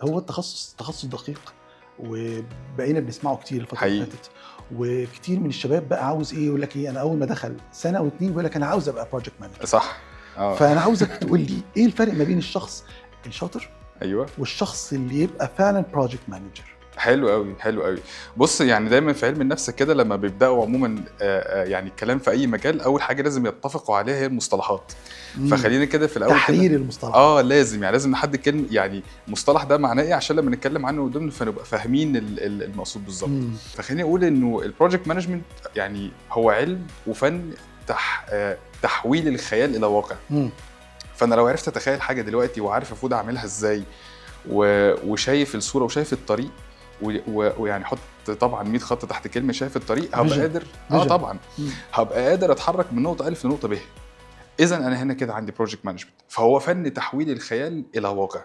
هو تخصص دقيق، وبقينا بنسمعه كتير الفترة اللي حقيقي. فاتت، وكتير من الشباب بقى عاوز إيه، يقول لك إيه، أنا أول ما دخل سنة أو 2 بيقول لك أنا عاوز أبقى project manager. صح. فأنا عاوزك تقول لي إيه الفرق ما بين الشخص الشاطر ايوه والشخص اللي يبقى فعلًا project manager؟ حلو قوي حلو قوي. بص يعني دايما في علم النفس كده لما بيبداوا عموما يعني الكلام في اي مجال اول حاجه لازم يتفقوا عليها هي المصطلحات. فخلينا كده في الاول تحرير كده المصطلحات. لازم يعني لازم نحدد كلمه يعني المصطلح ده معناه ايه عشان لما نتكلم عنه قدام فنبقى فاهمين المقصود بالظبط. فخليني اقول انه البروجكت مانجمنت يعني هو علم وفن تحويل الخيال الى واقع. فانا لو عرفت اتخيل حاجه دلوقتي وعارف المفروض اعملها ازاي وشايف الصوره وشايف الطريق ويعني حط طبعا 100 خط تحت كلمه شايف الطريق هبقى قادر طبعا هبقى قادر اتحرك من نقطه الف لنقطه ب. اذا انا هنا كده عندي بروجكت مانجمنت فهو فن تحويل الخيال الى واقع.